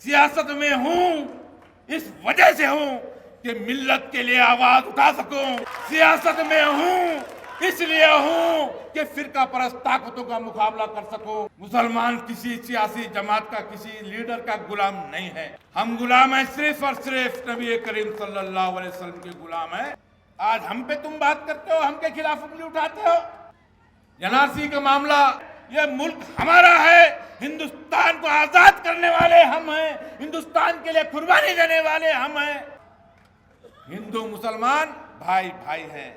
सियासत में हूं इस वजह से हूं कि मिल्लत के लिए आवाज उठा सकूं। सियासत में हूं इसलिए हूं कि फिरका परस्त ताकतों का मुकाबला कर सकूं। मुसलमान किसी सियासी जमात का, किसी लीडर का गुलाम नहीं है। हम गुलाम हैं सिर्फ और सिर्फ नबी करीम सल्लल्लाहु अलैहि वसल्लम के गुलाम हैं। आज हम पे तुम बात करते हो, हम के खिलाफ उंगली उठाते हो। एनआरसी का मामला, यह मुल्क हमारा है, हिंदुस्तान को आजाद करने वाले हम हैं, हिंदुस्तान के लिए कुर्बानी देने वाले हम हैं। हिंदू मुसलमान भाई भाई हैं।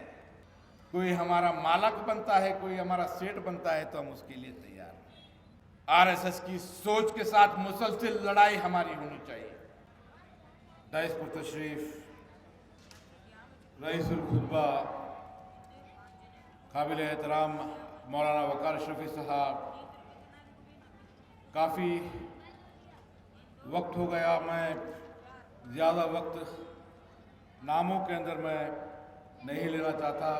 कोई हमारा मालक बनता है, कोई हमारा सेठ बनता है तो हम उसके लिए तैयार हैं। आरएसएस की सोच के साथ मुसलसल लड़ाई हमारी होनी चाहिए। दाइस पर तशरीफ रईसुल खुतबा काबिल एहतराम मौलाना वकार शफी साहब, काफ़ी वक्त हो गया, मैं ज़्यादा वक्त नामों के अंदर मैं नहीं लेना चाहता।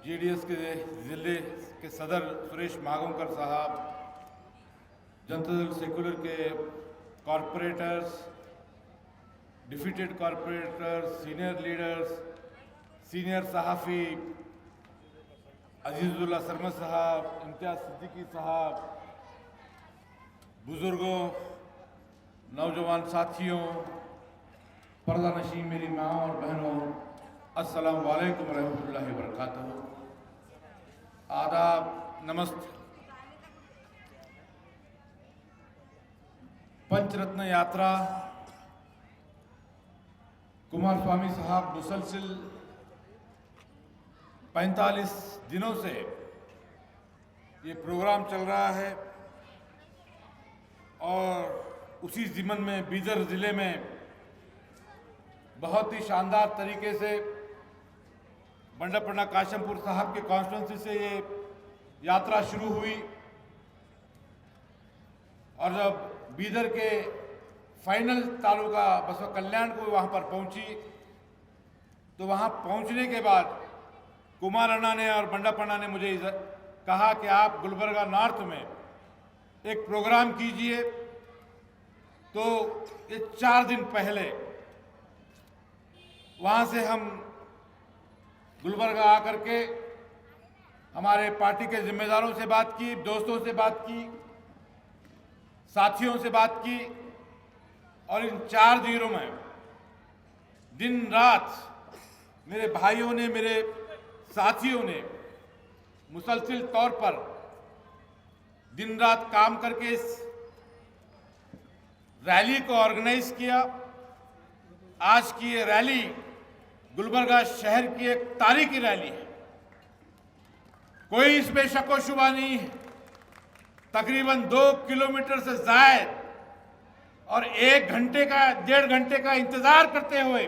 जेडीएस के ज़िले के सदर सुरेश माघोंकर साहब, जनता दल सेकुलर के corporators, defeated corporators, senior leaders, senior सहाफ़ी अजीजुल्लाह सरमद साहब, इम्तियाज़ सिद्दीकी साहब, बुजुर्गों, नौजवान साथियों, पर्दा नशीं मेरी माँ और बहनों, अस्सलामु अलैकुम रहमतुल्लाहि व बरकातहू। आदाब, नमस्ते। पंचरत्न यात्रा कुमार स्वामी साहब मुसलसिल 45 दिनों से ये प्रोग्राम चल रहा है और उसी ज़िमन में बीदर ज़िले में बहुत ही शानदार तरीके से बंडापन्ना काशमपुर साहब के कॉन्स्टिट्यूंसी से ये यात्रा शुरू हुई और जब बीदर के फाइनल तालुका बसवा कल्याण को वहाँ पर पहुँची तो वहाँ पहुँचने के बाद कुमार अन्ना ने और बंडापन्ना ने मुझे कहा कि आप गुलबर्गा नॉर्थ में एक प्रोग्राम कीजिए। तो ये 4 दिन पहले वहाँ से हम गुलबर्गा आकर के हमारे पार्टी के जिम्मेदारों से बात की, दोस्तों से बात की, साथियों से बात की और इन 4 दिनों में दिन रात मेरे भाइयों ने, मेरे साथियों ने मुसलसिल तौर पर दिन रात काम करके इस रैली को ऑर्गेनाइज किया। आज की ये रैली गुलबर्गा शहर की एक तारीखी रैली है, कोई इसमें शको शुबा नहीं है। तकरीबन 2 किलोमीटर से ज़ायद और 1-1.5 घंटे का इंतजार करते हुए,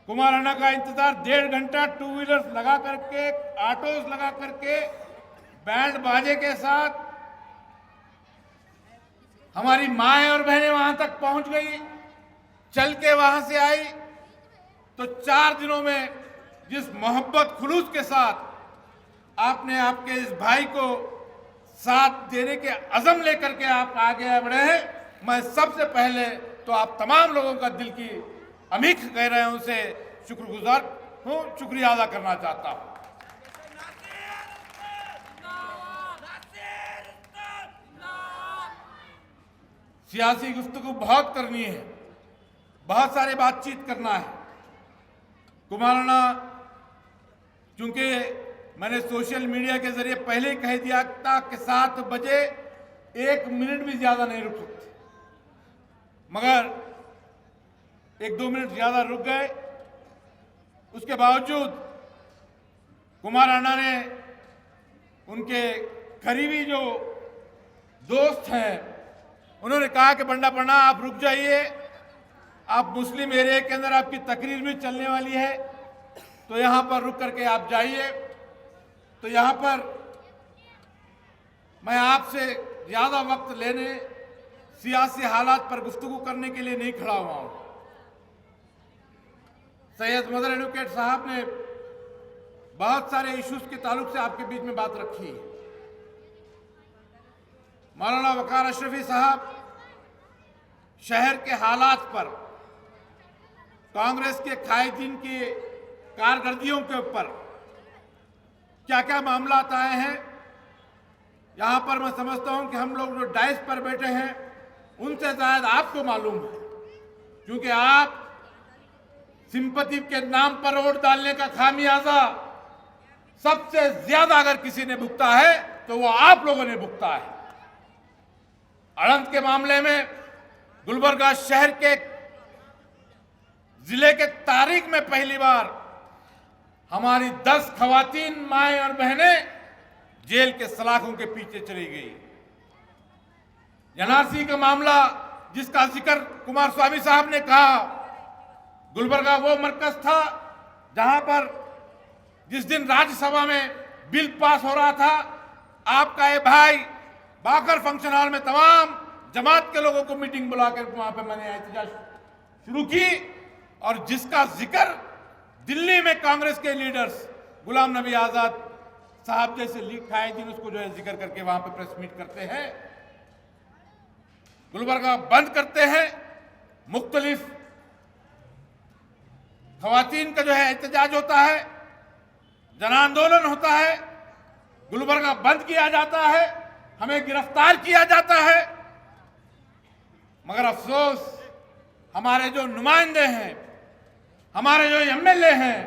कुमार अन्ना का इंतजार 1.5 घंटा, 2 व्हीलर्स लगा करके, ऑटोज लगा करके, बैंड बाजे के साथ हमारी माएं और बहनें वहां तक पहुंच गई, चल के वहां से आई। तो 4 दिनों में जिस मोहब्बत खुलूस के साथ आपने आपके इस भाई को साथ देने के अज़म लेकर के आप आगे बढ़े हैं, मैं सबसे पहले तो आप तमाम लोगों का दिल की अमीख कह रहे हैं उनसे शुक्रगुजार हूँ, शुक्रिया अदा करना चाहता हूँ। सियासी गुफ्तगू बहुत करनी है, बहुत सारे बातचीत करना है। कुमार अन्ना, चूंकि मैंने सोशल मीडिया के जरिए पहले ही कह दिया था कि 7 बजे 1 मिनट भी ज्यादा नहीं रुक सकते, मगर 1-2 मिनट ज्यादा रुक गए। उसके बावजूद कुमार अन्ना ने उनके करीबी जो दोस्त हैं उन्होंने कहा कि बंडापन्ना आप रुक जाइए, आप मुस्लिम एरिया के अंदर आपकी तकरीर भी चलने वाली है तो यहाँ पर रुक करके आप जाइए। तो यहाँ पर मैं आपसे ज़्यादा वक्त लेने, सियासी हालात पर गुफ्तगू करने के लिए नहीं खड़ा हुआ हूँ। सैयद मदर एडवोकेट साहब ने बहुत सारे इश्यूज के ताल्लुक से आपके बीच में बात रखी है। मौलाना वकार अशरफी साहब शहर के हालात पर, कांग्रेस के कायदीन की कारकर्दगियों के ऊपर क्या क्या मामला आए हैं, यहां पर मैं समझता हूं कि हम लोग जो डाइस पर बैठे हैं उनसे शायद आपको मालूम है, क्योंकि आप सिंपैथी के नाम पर वोट डालने का खामियाजा सबसे ज्यादा अगर किसी ने भुगता है तो वो आप लोगों ने भुगता है। अड़ंत के मामले में गुलबर्गा शहर के जिले के तारीख में पहली बार हमारी 10 खवातीन माएं और बहनें जेल के सलाखों के पीछे चली गई। एनआरसी का मामला जिसका जिक्र कुमारस्वामी साहब ने कहा, गुलबर्गा वो मरकज था जहां पर जिस दिन राज्यसभा में बिल पास हो रहा था, आपका ये भाई बाकर फंक्शन हॉल में तमाम जमात के लोगों को मीटिंग बुलाकर वहां पे मैंने एहतजाज शुरू की, और जिसका जिक्र दिल्ली में कांग्रेस के लीडर्स गुलाम नबी आजाद साहब जैसे लीग कायदीन उसको जो है जिक्र करके वहां पे प्रेस मीट करते हैं, गुलबर्गा बंद करते हैं, मुख्तलिफ खवातीन का जो है एहतजाज होता है, जन आंदोलन होता है, गुलबर्गा बंद किया जाता है, हमें गिरफ्तार किया जाता है। मगर अफसोस हमारे जो नुमाइंदे हैं, हमारे जो एमएलए हैं,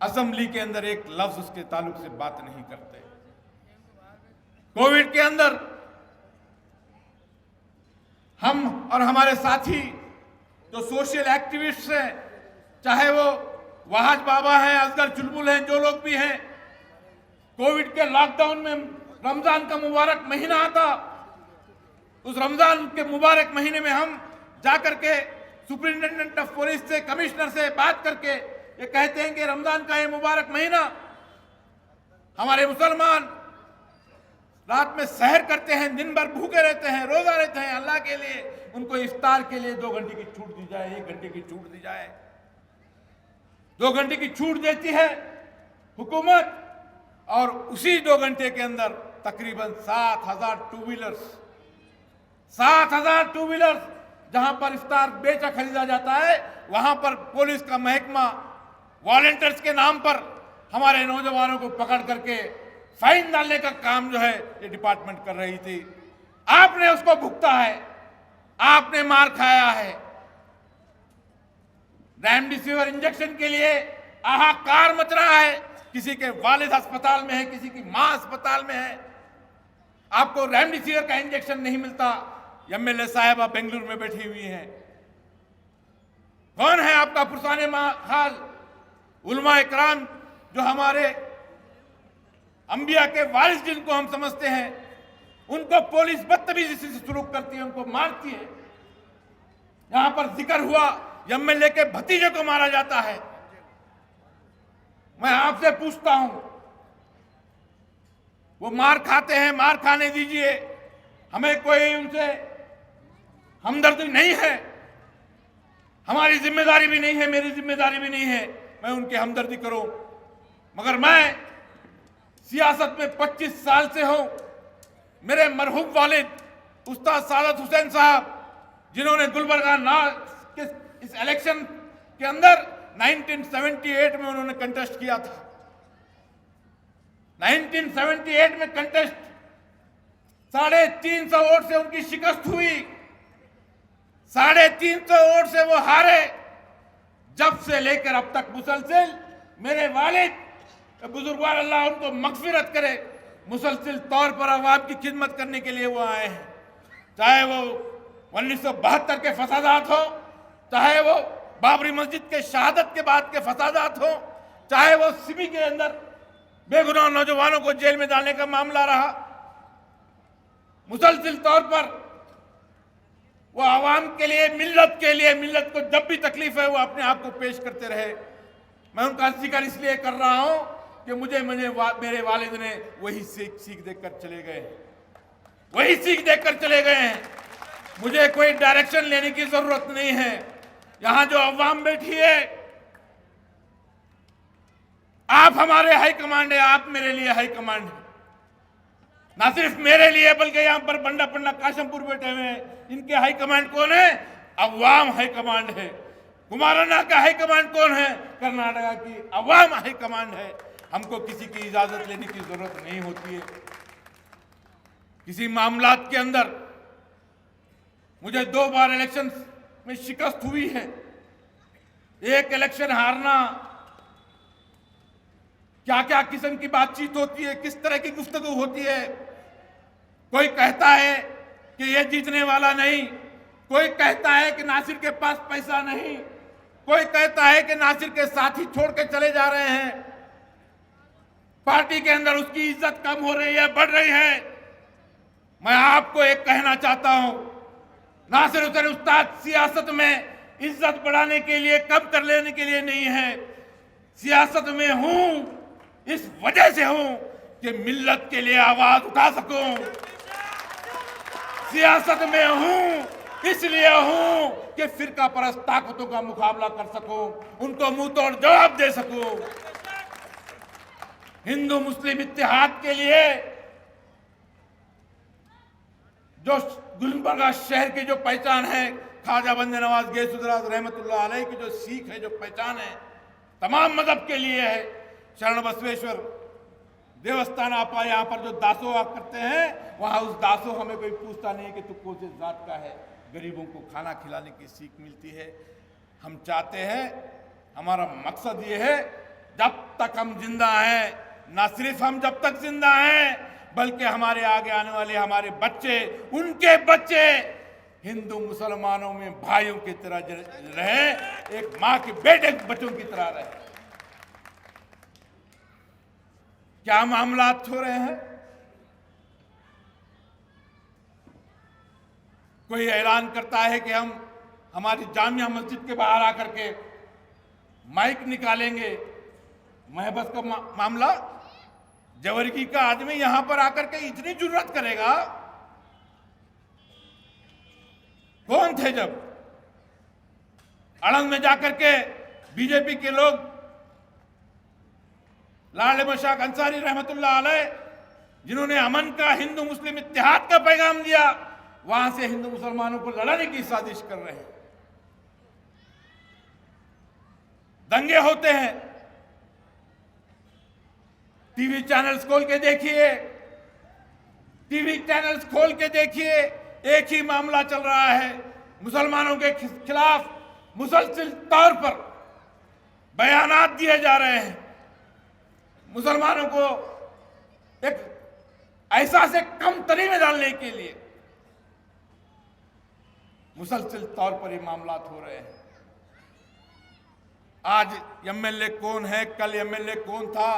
असेंबली के अंदर एक लफ्ज उसके ताल्लुक से बात नहीं करते। कोविड के अंदर हम और हमारे साथी जो सोशल एक्टिविस्ट हैं, चाहे वो वहाज बाबा हैं, असगर चुलबुल हैं, जो लोग भी हैं, कोविड के लॉकडाउन में रमजान का मुबारक महीना आता, उस रमजान के मुबारक महीने में हम जाकर के सुपरिंटेंडेंट ऑफ पुलिस से, कमिश्नर से बात करके ये कहते हैं कि रमजान का ये मुबारक महीना हमारे मुसलमान रात में सहर करते हैं, दिन भर भूखे रहते हैं, रोजा रहते हैं अल्लाह के लिए, उनको इफ्तार के लिए 2 घंटे की छूट दी जाए, 1 घंटे की छूट दी जाए। 2 घंटे की छूट देती है हुकूमत, और उसी 2 घंटे के अंदर तकरीबन 7,000 टू व्हीलर्स, 7,000 टू व्हीलर्स जहां पर इफ्तार बेचा खरीदा जाता है, वहां पर पुलिस का महकमा वॉलंटियर्स के नाम पर हमारे नौजवानों को पकड़ करके फाइन डालने का काम जो है ये डिपार्टमेंट कर रही थी। आपने उसको भुगता है, आपने मार खाया है। रेमडेसिविर इंजेक्शन के लिए हाहाकार मच रहा है, किसी के वालिद अस्पताल में है, किसी की मां अस्पताल में है, आपको रेमडेसिविर का इंजेक्शन नहीं मिलता। एमएलए साहब आप बेंगलुरु में बैठी हुई हैं, कौन है आपका पुरसाने हाल उलमा इकराम जो हमारे अंबिया के वारिस जिनको हम समझते हैं, उनको पुलिस बदतमीजी से सलूक करती है, उनको मारती है। यहां पर जिक्र हुआ एमएलए के भतीजे को मारा जाता है। मैं आपसे पूछता हूं, वो मार खाते हैं, मार खाने दीजिए, हमें कोई उनसे हमदर्दी नहीं है, हमारी जिम्मेदारी भी नहीं है, मेरी जिम्मेदारी भी नहीं है मैं उनकी हमदर्दी करूं। मगर मैं सियासत में 25 साल से हूं। मेरे मरहूम वालिद उस्ताद सादत हुसैन साहब, जिन्होंने गुलबर्गा के इस इलेक्शन के अंदर 1978 में उन्होंने कंटेस्ट किया था। 1978 में कंटेस्ट 350 वोट से उनकी शिकस्त हुई, 350 वोट से वो हारे। जब से लेकर अब तक मुसलसिल मेरे वालिद बुजुर्गवार अल्लाह उनको मगफिरत करे, मुसलसिल तौर पर अवाम की खिदमत करने के लिए वो आए हैं। चाहे वो 1972 के फसादात हो, चाहे वो बाबरी मस्जिद के शहादत के बाद के फसादात हो, चाहे वो सिमी के अंदर बेगुनाह नौजवानों को जेल में डालने का मामला रहा, मुसलसिल तौर पर वो आवाम के लिए, मिल्लत को जब भी तकलीफ है वो अपने आप को पेश करते रहे। मैं उनका जिक्र इसलिए कर रहा हूं कि मेरे वालिद ने वही सीख देकर चले गए हैं, वही सीख देकर चले गए हैं। मुझे कोई डायरेक्शन लेने की जरूरत नहीं है। यहां जो अवाम बैठी है, आप हमारे हाई कमांड है, आप मेरे लिए हाई कमांड है। ना सिर्फ मेरे लिए बल्कि यहाँ पर बंडा पन्ना काशमपुर बैठे हुए हैं, इनके हाई कमांड कौन है? अवाम हाई कमांड है। कुमारन्ना का हाई कमांड कौन है? कर्नाटका की अवाम हाई कमांड है। हमको किसी की इजाजत लेने की जरूरत नहीं होती है। किसी मामलात के अंदर मुझे 2 बार इलेक्शन में शिकस्त हुई है। एक इलेक्शन हारना, क्या क्या किस्म की बातचीत होती है, किस तरह की गुफ्तगू होती है। कोई कहता है कि ये जीतने वाला नहीं, कोई कहता है कि नासिर के पास पैसा नहीं, कोई कहता है कि नासिर के साथी छोड़ के चले जा रहे हैं, पार्टी के अंदर उसकी इज्जत कम हो रही है, बढ़ रही है। मैं आपको एक कहना चाहता हूं, नासिर हुसैन उस्ताद सियासत में इज्जत बढ़ाने के लिए, कम कर लेने के लिए नहीं है। सियासत में हूं इस वजह से हूं कि मिल्लत के लिए आवाज उठा सकूं। सियासत में हूं इसलिए हूं कि फिरका परस्त ताकतों का मुकाबला कर सकूं, उनको मुंह तोड़ जवाब दे सकूं। हिंदू मुस्लिम इत्तेहाद के लिए जो गुलबर्गा शहर की जो पहचान है, ख्वाजा बंदे नवाज गैसुद्दौला रहमतुल्लाह अलैह की जो सीख है, जो पहचान है, तमाम मजहब के लिए है। शरण बसवेश्वर देवस्थान आपा यहाँ पर जो दासोह करते हैं, वहां उस दासोह हमें कोई पूछता नहीं कि तू कौन से जात का है। गरीबों को खाना खिलाने की सीख मिलती है। हम चाहते हैं, हमारा मकसद ये है, जब तक हम जिंदा हैं, ना सिर्फ हम जब तक जिंदा हैं बल्कि हमारे आगे आने वाले हमारे बच्चे, उनके बच्चे हिंदू मुसलमानों में भाइयों की तरह रहे, एक माँ के बेटे बच्चों की तरह रहे। क्या मामलात हो रहे हैं? कोई ऐलान करता है कि हम हमारी जामिया मस्जिद के बाहर आकर के माइक निकालेंगे। महबस का मामला, जवरगी का आदमी यहां पर आकर के इतनी जुर्रत करेगा? कौन थे जब आनंद में जाकर के बीजेपी के लोग, लाल मशाक अंसारी रहमतुल्लाह अलैह, जिन्होंने अमन का, हिंदू मुस्लिम इत्तेहाद का पैगाम दिया, वहां से हिंदू मुसलमानों को लड़ाने की साजिश कर रहे हैं। दंगे होते हैं, टीवी चैनल्स खोल के देखिए, टीवी चैनल्स खोल के देखिए, एक ही मामला चल रहा है। मुसलमानों के खिलाफ मुसलसल तौर पर बयानात दिए जा रहे हैं। मुसलमानों को एक एहसास से कमतरी में डालने के लिए मुसलसल तौर पर ये मामलात हो रहे हैं। आज एमएलए कौन है, कल एमएलए कौन था,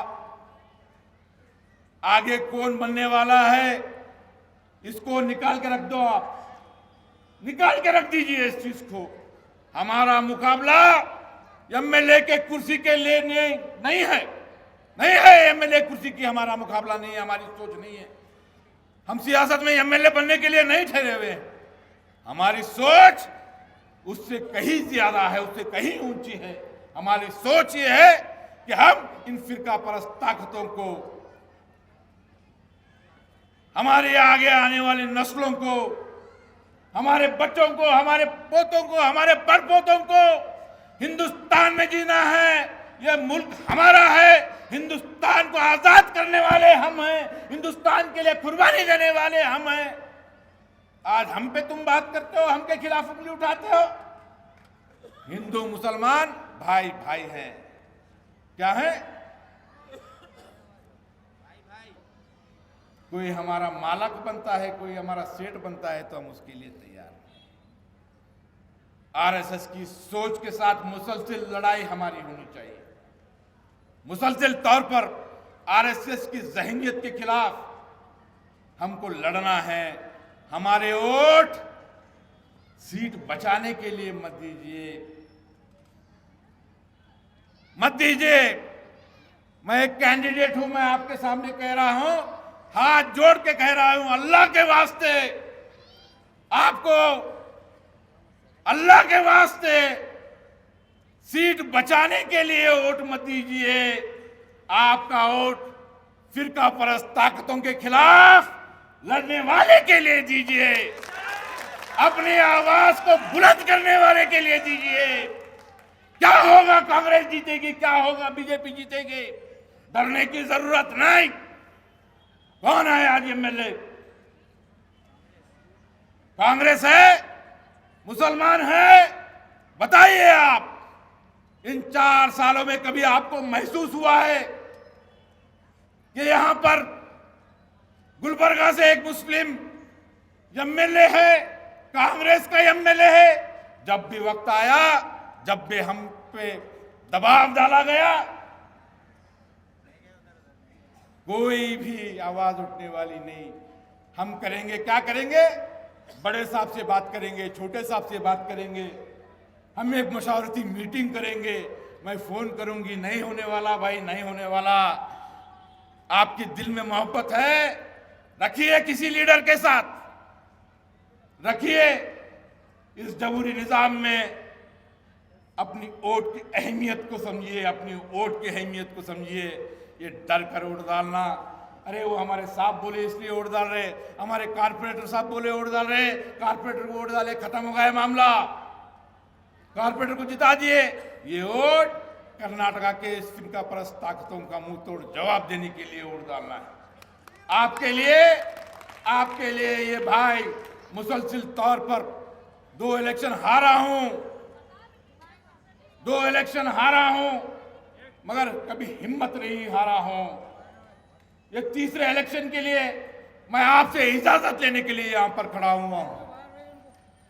आगे कौन बनने वाला है, इसको निकाल के रख दो। आप निकाल के रख दीजिए इस चीज को। हमारा मुकाबला एमएलए के कुर्सी के लिए नहीं है, नहीं है। एमएलए कुर्सी की हमारा मुकाबला नहीं है, हमारी सोच नहीं है। हम सियासत में एमएलए बनने के लिए नहीं ठहरे हुए हैं। हमारी सोच उससे कहीं ज्यादा है, उससे कहीं ऊंची है। हमारी सोच ये है कि हम इन फिरका परस्त ताकतों को, हमारे आगे आने वाली नस्लों को, हमारे बच्चों को, हमारे पोतों को, हमारे परपोतों को हिंदुस्तान में जीना है। यह मुल्क हमारा है। हिंदुस्तान को आजाद करने वाले हम हैं, हिंदुस्तान के लिए कुर्बानी देने वाले हम हैं। आज हम पे तुम बात करते हो, हम के खिलाफ उंगली उठाते हो। हिंदू मुसलमान भाई भाई हैं। क्या है? कोई हमारा मालक बनता है, कोई हमारा सेठ बनता है तो हम उसके लिए तैयार हैं। आरएसएस की सोच के साथ मुसलसल लड़ाई हमारी होनी चाहिए। मुसलसल तौर पर आरएसएस की ज़हनियत के खिलाफ हमको लड़ना है। हमारे वोट सीट बचाने के लिए मत दीजिए, मत दीजिए। मैं एक कैंडिडेट हूं, मैं आपके सामने कह रहा हूं, हाथ जोड़ के कह रहा हूं, अल्लाह के वास्ते, आपको अल्लाह के वास्ते सीट बचाने के लिए वोट मत दीजिए। आपका वोट फिरका परस्त ताकतों के खिलाफ लड़ने वाले के लिए दीजिए, अपनी आवाज को बुलंद करने वाले के लिए दीजिए। क्या होगा, कांग्रेस जीतेगी, क्या होगा, बीजेपी जीतेगी, डरने की जरूरत नहीं। कौन है आज एमएलए? कांग्रेस है, मुसलमान है? बताइए आप, इन 4 सालों में कभी आपको महसूस हुआ है कि यहां पर गुलबर्गा से एक मुस्लिम एमएलए है, कांग्रेस का एमएलए है? जब भी वक्त आया, जब भी हम पे दबाव डाला गया, कोई भी आवाज उठने वाली नहीं। हम करेंगे, क्या करेंगे? बड़े साहब से बात करेंगे, छोटे साहब से बात करेंगे, हम एक मशावरती मीटिंग करेंगे। मैं फोन करूंगी, नहीं होने वाला भाई, नहीं होने वाला। आपके दिल में मोहब्बत है, रखिए किसी लीडर के साथ, रखिए। इस जमहूरी निजाम में अपनी वोट की अहमियत को समझिए, अपनी वोट की अहमियत को समझिए। ये डर कर वोट डालना, अरे वो हमारे साहब बोले इसलिए वोट डाल रहे, हमारे कारपोरेटर साहब बोले वोट डाल रहे, कारपोरेटर को वोट डाले, खत्म हो गया मामला, कारपोरेटर को जिता दिए। ये वोट कर्नाटका के फिरका परस्त ताकतों का मुंह तोड़ जवाब देने के लिए वोट डालना है। आपके लिए ये भाई मुसलसिल तौर पर 2 इलेक्शन हारा हूं, 2 इलेक्शन हारा हूं, मगर कभी हिम्मत नहीं हारा हूं। ये तीसरे इलेक्शन के लिए मैं आपसे इजाजत लेने के लिए यहां पर खड़ा हुआ हूं।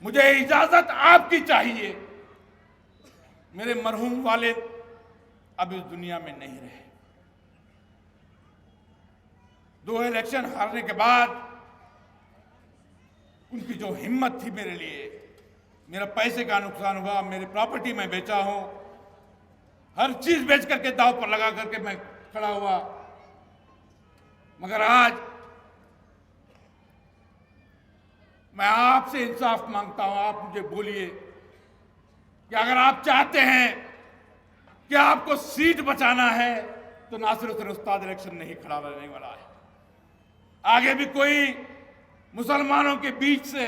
मुझे इजाजत आपकी चाहिए। मेरे मरहूम वालिद अब इस दुनिया में नहीं रहे। 2 इलेक्शन हारने के बाद उनकी जो हिम्मत थी मेरे लिए, मेरा पैसे का नुकसान हुआ, मेरी प्रॉपर्टी मैं बेचा हूं, हर चीज बेच करके दांव पर लगा करके मैं खड़ा हुआ। मगर आज मैं आपसे इंसाफ मांगता हूं। आप मुझे बोलिए कि अगर आप चाहते हैं कि आपको सीट बचाना है तो नासिर हुसैन उस्ताद इलेक्शन नहीं खड़ा रहने वाला है। आगे भी कोई मुसलमानों के बीच से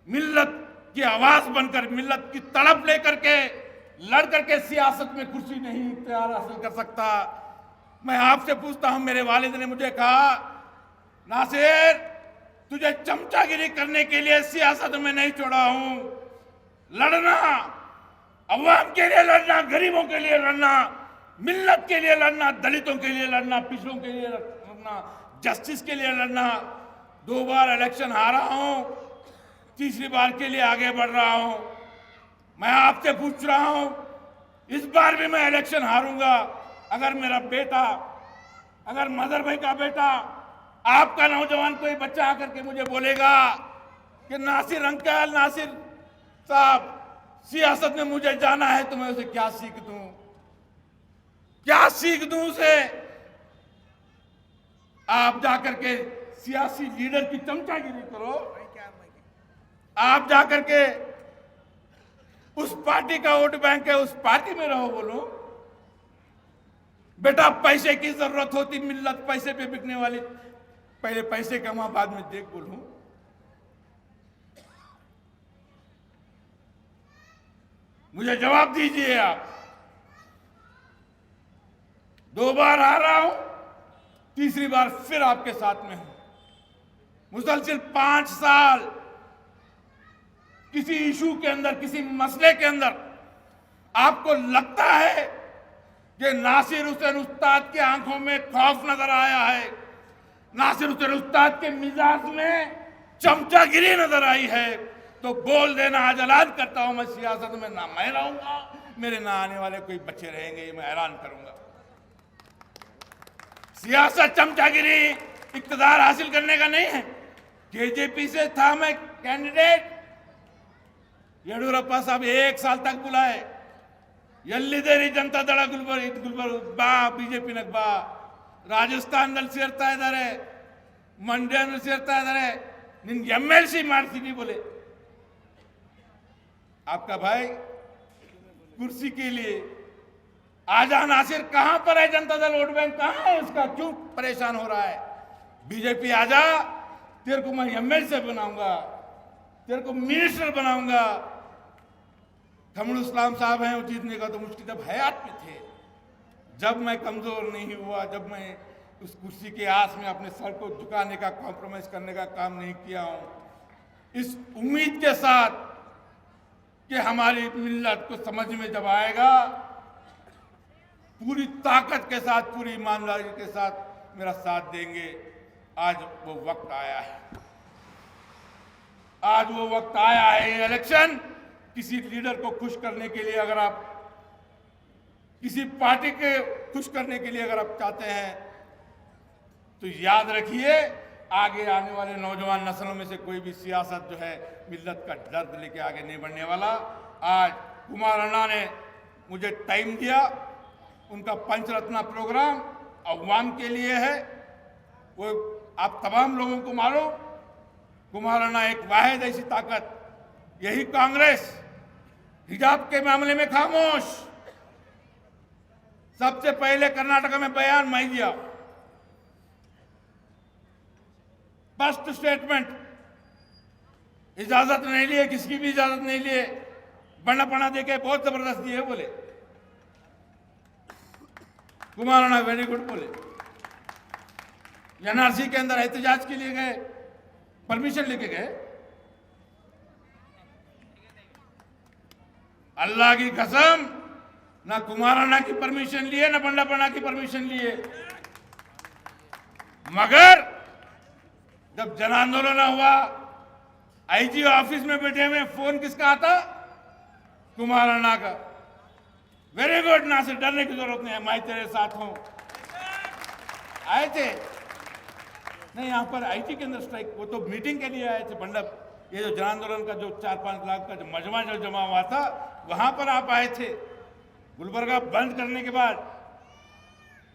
मिल्लत की आवाज बनकर, मिल्लत की तड़प लेकर के लड़ करके सियासत में कुर्सी नहीं इख्तियार हासिल कर सकता। मैं आपसे पूछता हूं, मेरे वालिद ने मुझे कहा, नासिर तुझे चमचागिरी करने के लिए सियासत में नहीं छोड़ा हूं, लड़ना, अवाम के लिए लड़ना, गरीबों के लिए लड़ना, मिल्लत के लिए लड़ना, दलितों के लिए लड़ना, पिछड़ों के लिए लड़ना, जस्टिस के लिए लड़ना। 2 बार इलेक्शन हारा हूं, तीसरी बार के लिए आगे बढ़ रहा हूं। मैं आपसे पूछ रहा हूं, इस बार भी मैं इलेक्शन हारूंगा। अगर मेरा बेटा, अगर मदर भाई का बेटा, आपका नौजवान कोई बच्चा आकर के मुझे बोलेगा कि नासिर अंकल, नासिर साहब, सियासत में मुझे जाना है, तो मैं उसे क्या सीख दूं, क्या सीख दूं उसे? आप जाकर के सियासी लीडर की चमचागिरी करो, आप जाकर के उस पार्टी का वोट बैंक है, उस पार्टी में रहो, बोलो बेटा पैसे की जरूरत होती, मिल्लत पैसे पे बिकने वाली, पहले पैसे कमा बाद में देख, बोलूं। मुझे जवाब दीजिए आप। 2 बार हारा हूं, तीसरी बार फिर आपके साथ में हूं। मुसलसिल 5 साल किसी इशू के अंदर, किसी मसले के अंदर आपको लगता है कि नासिर हुसैन उस्ताद की आंखों में खौफ नजर आया है, नासिर हुसैन उस्ताद के मिजाज में चमचागिरी नजर आई है, तो बोल देना, आज ऐलान करता हूं, मैं सियासत में ना मैं रहूंगा, मेरे ना आने वाले कोई बच्चे रहेंगे, ये मैं ऐलान करूंगा। सियासत चमचागिरी इक्तदार हासिल करने का नहीं है। केजेपी से था मैं कैंडिडेट, येडियुरप्पा साहब 1 साल तक बुलाए, ಎಲ್ಲಿದ್ದೀರಿ ಜನತಾ ದಳ ಗುಲ್ಬರ್ಗ ಬಾ, ಬಿಜೆಪಿ ನಗ್ ಬಾ, ರಾಜಸ್ಥಾನದಲ್ಲಿ ಸೇರ್ತಾ ಇದ್ದಾರೆ, ಮಂಡ್ಯದಲ್ಲಿ ಸೇರ್ತಾ ಇದ್ದಾರೆ, ನಿನ್ಗೆ MLC ಮಾಡ್ತೀನಿ बोले। आपका भाई कुर्सी के लिए आजा नासिर, कहां पर है जनता दल वोट बैंक, कहां है उसका, क्यों परेशान हो रहा है? बीजेपी आजा, तेरे को मैं एमएलए से बनाऊंगा, तेरे को मिनिस्टर बनाऊंगा। खमरुल इस्लाम साहब हैं, वो जीतने का तो मुश्किल जब हयात में थे, जब मैं कमजोर नहीं हुआ, जब मैं उस कुर्सी के आस में अपने सर को झुकाने का, कॉम्प्रोमाइज करने का काम नहीं किया हूं, इस उम्मीद के साथ कि हमारी मिल्लत को समझ में जब आएगा, पूरी ताकत के साथ, पूरी ईमानदारी के साथ मेरा साथ देंगे। आज वो वक्त आया है, आज वो वक्त आया है। ये इलेक्शन किसी लीडर को खुश करने के लिए, अगर आप किसी पार्टी के खुश करने के लिए अगर आप चाहते हैं, तो याद रखिए आगे आने वाले नौजवान नस्लों में से कोई भी सियासत जो है मिल्लत का दर्द लेके आगे नहीं बढ़ने वाला। आज कुमार अन्ना ने मुझे टाइम दिया, उनका पंचरत्न प्रोग्राम अवाम के लिए है। वो आप तमाम लोगों को मालूम, कुमार अन्ना एक वाहिद ऐसी ताकत, यही कांग्रेस हिजाब के मामले में खामोश, सबसे पहले कर्नाटक में बयान मैं दिया, फर्स्ट स्टेटमेंट, इजाजत नहीं लिए, किसकी भी इजाजत नहीं लिए, बना पना देके बहुत जबरदस्त दिए बोले। कुमार अन्ना वेरी गुड बोले। एनआरसी के अंदर एहतजाज के लिए गए, परमिशन लेके गए। अल्लाह की कसम, ना कुमार अन्ना की परमिशन लिए, ना बंडापना की परमिशन लिए। मगर जब जन आंदोलन हुआ, आईजी ऑफिस में बैठे हुए, फोन किसका आता? कुमार अन्ना का। वेरी गुड, ना से डरने की जरूरत नहीं है, मैं तेरे साथ हूं। आए थे नहीं, यहां पर आईटी के अंदर स्ट्राइक, वो तो मीटिंग के लिए आए थे। मंडप, ये जो जन आंदोलन का जो 4-5 लाख का जो मजमा जो जमा हुआ था, वहां पर आप आए थे। गुलबर्गा बंद करने के बाद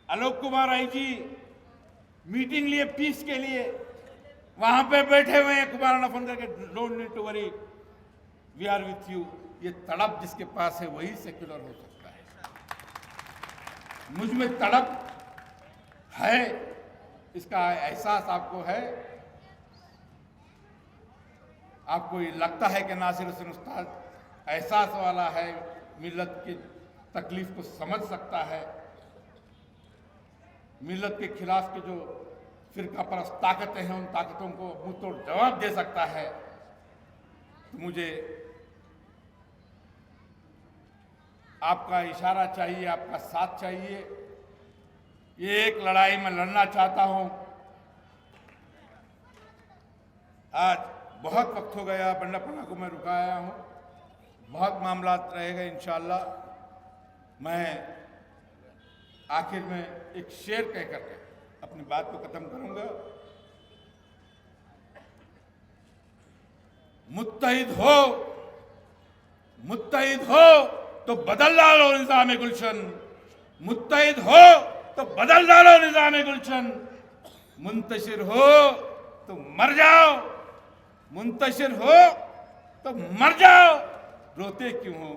आलोक कुमार आईजी मीटिंग लिए, पीस के लिए वहां पे बैठे हुए हैं। कुमार अन्ना फोन करके, don't need to worry, we are with you. ये तड़प जिसके पास है वही सेक्युलर हो सकता है। मुझ में तड़प है, इसका एहसास आपको है। आपको ये लगता है कि नासिर हुसैन उस्ताद एहसास वाला है, मिल्लत की तकलीफ को समझ सकता है, मिल्लत के खिलाफ के जो फिरका परस्त ताकतें हैं, उन ताकतों को मुंह तोड़ जवाब दे सकता है। तो मुझे आपका इशारा चाहिए, आपका साथ चाहिए। ये एक लड़ाई मैं लड़ना चाहता हूं। आज बहुत वक्त हो गया, बंडापना को मैं रुकाया हूं, बहुत मामला रहेगा इंशाअल्लाह। मैं आखिर में एक शेर कह करके अपनी बात को खत्म करूंगा। मुत्तहिद हो तो बदल डालो निजाम गुलशन, मुत्तहिद हो तो बदल डालो निजाम गुलशन। मुंतशिर हो तो मर जाओ, मुंतशिर हो तो मर जाओ, रोते क्यों हो